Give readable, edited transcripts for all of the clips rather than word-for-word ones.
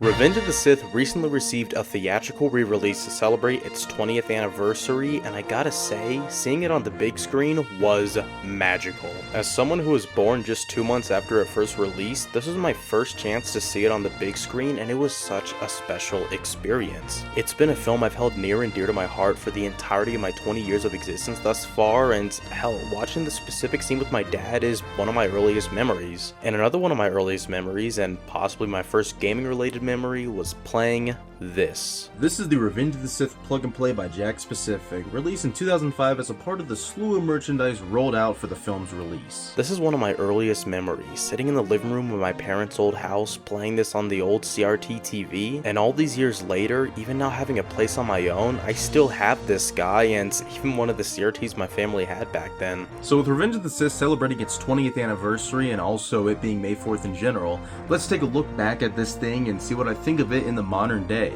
Revenge of the Sith recently received a theatrical re-release to celebrate its 20th anniversary, and I gotta say, seeing it on the big screen was magical. As someone who was born just 2 months after it first released, this was my first chance to see it on the big screen, and it was such a special experience. It's been a film I've held near and dear to my heart for the entirety of my 20 years of existence thus far, and hell, watching the specific scene with my dad is one of my earliest memories. And another one of my earliest memories, and possibly my first gaming-related memory, was playing this. This is the Revenge of the Sith plug and play by Jakks Pacific, released in 2005 as a part of the slew of merchandise rolled out for the film's release. This is one of my earliest memories, sitting in the living room of my parents' old house, playing this on the old CRT TV, and all these years later, even now having a place on my own, I still have this guy and even one of the CRTs my family had back then. So with Revenge of the Sith celebrating its 20th anniversary and also it being May 4th in general, let's take a look back at this thing and see what I think of it in the modern day.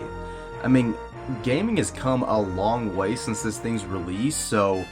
I mean, gaming has come a long way since this thing's release, so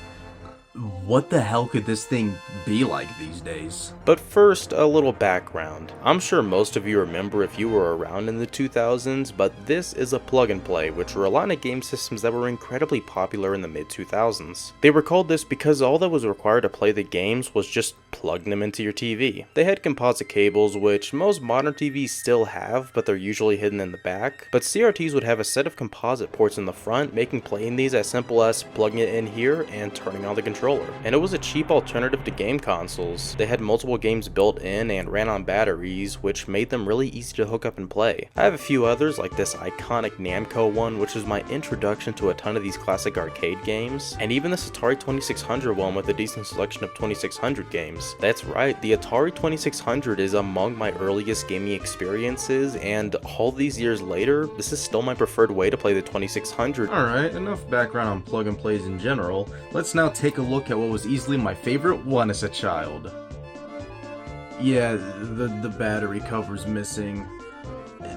what the hell could this thing be like these days? But first, a little background. I'm sure most of you remember if you were around in the 2000s, but this is a plug and play, which were a line of game systems that were incredibly popular in the mid-2000s. They were called this because all that was required to play the games was just plugging them into your TV. They had composite cables, which most modern TVs still have, but they're usually hidden in the back. But CRTs would have a set of composite ports in the front, making playing these as simple as plugging it in here and turning on the controller. And it was a cheap alternative to game consoles. They had multiple games built in and ran on batteries, which made them really easy to hook up and play. I have a few others, like this iconic Namco one, which was my introduction to a ton of these classic arcade games, and even this Atari 2600 one with a decent selection of 2600 games. That's right, the Atari 2600 is among my earliest gaming experiences, and all these years later, this is still my preferred way to play the 2600. Alright, enough background on plug and plays in general. Let's now take a look at what was easily my favorite one as a child. Yeah, the battery cover's missing.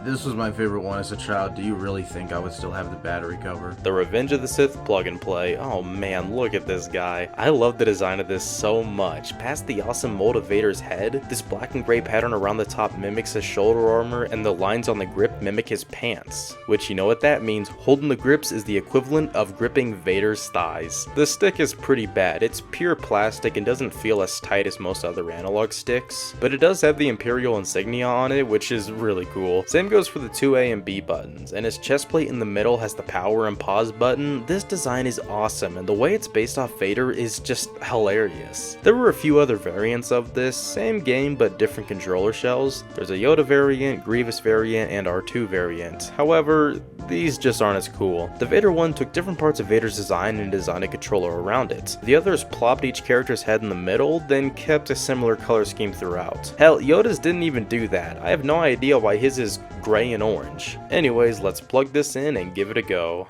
This was my favorite one as a child. Do you really think I would still have the battery cover? The Revenge of the Sith plug and play. Oh man, look at this guy. I love the design of this so much. Past the awesome mold of Vader's head, this black and gray pattern around the top mimics his shoulder armor, and the lines on the grip mimic his pants. Which, you know what that means? Holding the grips is the equivalent of gripping Vader's thighs. The stick is pretty bad. It's pure plastic and doesn't feel as tight as most other analog sticks, but it does have the Imperial insignia on it, which is really cool. Same goes for the 2A and B buttons, and his chest plate in the middle has the power and pause button. This design is awesome, and the way it's based off Vader is just hilarious. There were a few other variants of this, same game but different controller shells. There's a Yoda variant, Grievous variant, and R2 variant. However, these just aren't as cool. The Vader one took different parts of Vader's design and designed a controller around it. The others plopped each character's head in the middle, then kept a similar color scheme throughout. Hell, Yoda's didn't even do that. I have no idea why his is gray and orange. Anyways, let's plug this in and give it a go.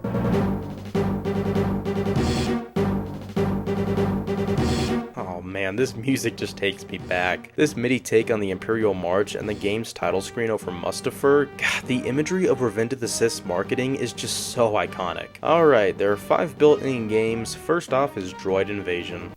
Oh man, this music just takes me back. This MIDI take on the Imperial March and the game's title screen over Mustafar, God, the imagery of Revenge of the Sith's marketing is just so iconic. Alright, there are 5 built-in games. First off is Droid Invasion.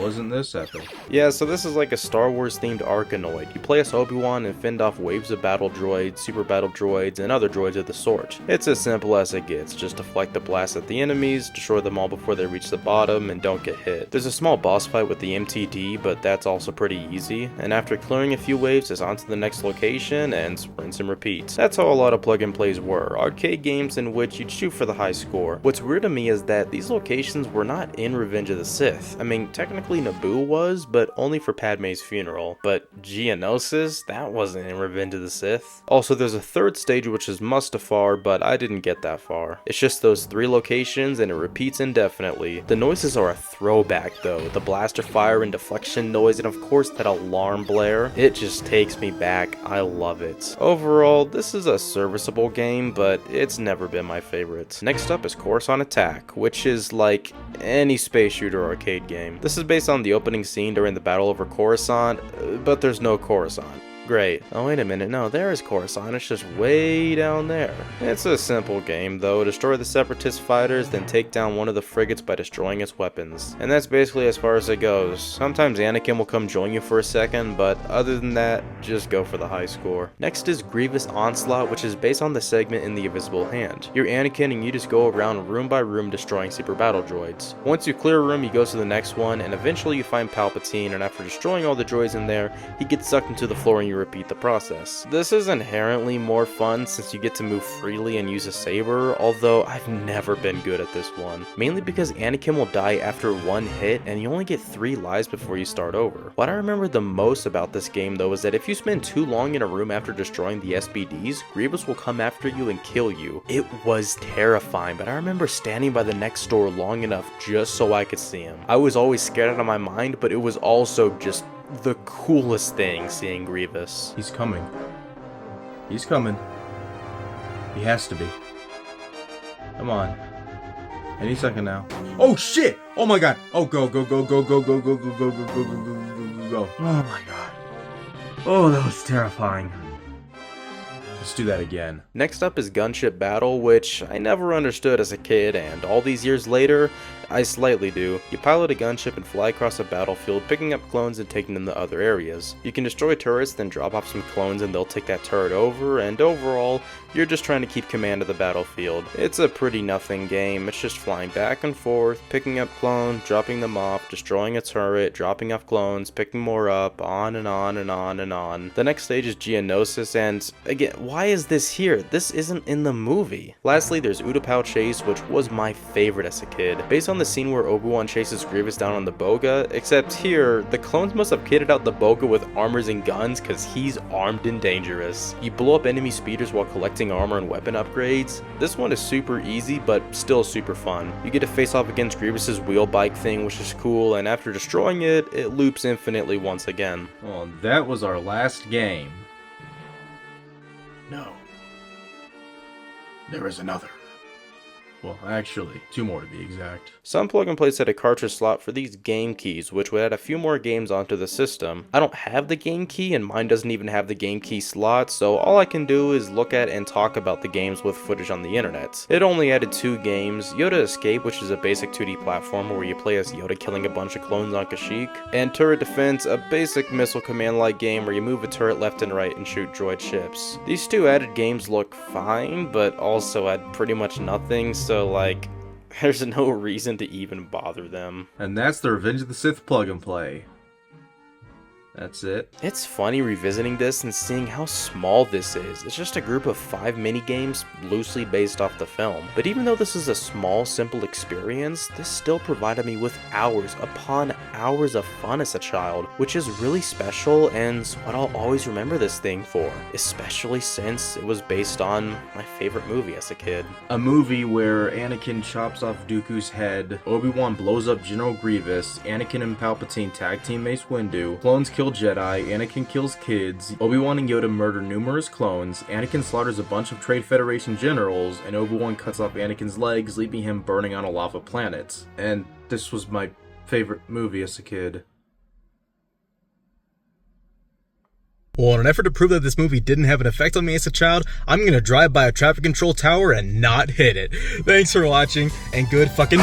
Isn't this epic? Yeah, so this is like a Star Wars themed Arkanoid. You play as Obi-Wan and fend off waves of battle droids, super battle droids, and other droids of the sort. It's as simple as it gets, just deflect the blast at the enemies, destroy them all before they reach the bottom, and don't get hit. There's a small boss fight with the MTD, but that's also pretty easy, and after clearing a few waves, it's on to the next location, and rinse and repeat. That's how a lot of plug and plays were, arcade games in which you'd shoot for the high score. What's weird to me is that these locations were not in Revenge of the Sith. I mean, technically Naboo was, but only for Padme's funeral. But Geonosis? That wasn't in Revenge of the Sith. Also, there's a third stage which is Mustafar, but I didn't get that far. It's just those 3 locations and it repeats indefinitely. The noises are a throwback though. The blaster fire and deflection noise, and of course that alarm blare. It just takes me back. I love it. Overall, this is a serviceable game, but it's never been my favorite. Next up is Coruscant Attack, which is like any space shooter arcade game. This is based on the opening scene during the battle over Coruscant, but there's no Coruscant. Great. Oh, wait a minute. No, there is Coruscant. It's just way down there. It's a simple game, though. Destroy the Separatist fighters, then take down one of the frigates by destroying its weapons. And that's basically as far as it goes. Sometimes Anakin will come join you for a second, but other than that, just go for the high score. Next is Grievous Onslaught, which is based on the segment in The Invisible Hand. You're Anakin and you just go around room by room destroying super battle droids. Once you clear a room, you go to the next one, and eventually you find Palpatine, and after destroying all the droids in there, he gets sucked into the floor and you repeat the process. This is inherently more fun since you get to move freely and use a saber, although I've never been good at this one. Mainly because Anakin will die after one hit and you only get 3 lives before you start over. What I remember the most about this game though is that if you spend too long in a room after destroying the SBDs, Grievous will come after you and kill you. It was terrifying, but I remember standing by the next door long enough just so I could see him. I was always scared out of my mind, but it was also just the coolest thing seeing Grievous. He's coming. He's coming. He has to be. Come on. Any second now. Oh shit! Oh my god! Oh go go go go go go go go go go go go go go. Oh my god. Oh, that was terrifying. Let's do that again. Next up is Gunship Battle, which I never understood as a kid, and all these years later, I slightly do. You pilot a gunship and fly across a battlefield, picking up clones and taking them to other areas. You can destroy turrets, then drop off some clones and they'll take that turret over, and overall, you're just trying to keep command of the battlefield. It's a pretty nothing game. It's just flying back and forth, picking up clones, dropping them off, destroying a turret, dropping off clones, picking more up, on and on and on and on. The next stage is Geonosis, and again, why is this here? This isn't in the movie. Lastly, there's Utapau Chase, which was my favorite as a kid. Based on the scene where Obi-Wan chases Grievous down on the Boga, except here, the clones must have kitted out the Boga with armors and guns because he's armed and dangerous. You blow up enemy speeders while collecting armor and weapon upgrades. This one is super easy, but still super fun. You get to face off against Grievous's wheel bike thing, which is cool, and after destroying it, it loops infinitely once again. Well, that was our last game. No. There is another. Well, actually, 2 more to be exact. Some plug-and-plays had a cartridge slot for these game keys, which would add a few more games onto the system. I don't have the game key, and mine doesn't even have the game key slot, so all I can do is look at and talk about the games with footage on the internet. It only added 2 games, Yoda Escape, which is a basic 2D platformer where you play as Yoda killing a bunch of clones on Kashyyyk, and Turret Defense, a basic missile command-like game where you move a turret left and right and shoot droid ships. These 2 added games look fine, but also add pretty much nothing, so like, there's no reason to even bother them. And that's the Revenge of the Sith plug and play. That's it. It's funny revisiting this and seeing how small this is. It's just a group of 5 mini-games loosely based off the film. But even though this is a small, simple experience, this still provided me with hours upon hours of fun as a child, which is really special and what I'll always remember this thing for, especially since it was based on my favorite movie as a kid. A movie where Anakin chops off Dooku's head, Obi-Wan blows up General Grievous, Anakin and Palpatine tag team Mace Windu, clones kill Jedi, Anakin kills kids, Obi-Wan and Yoda murder numerous clones, Anakin slaughters a bunch of Trade Federation generals, and Obi-Wan cuts off Anakin's legs, leaving him burning on a lava planet. And this was my favorite movie as a kid. Well, in an effort to prove that this movie didn't have an effect on me as a child, I'm gonna drive by a traffic control tower and not hit it. Thanks for watching, and good fucking...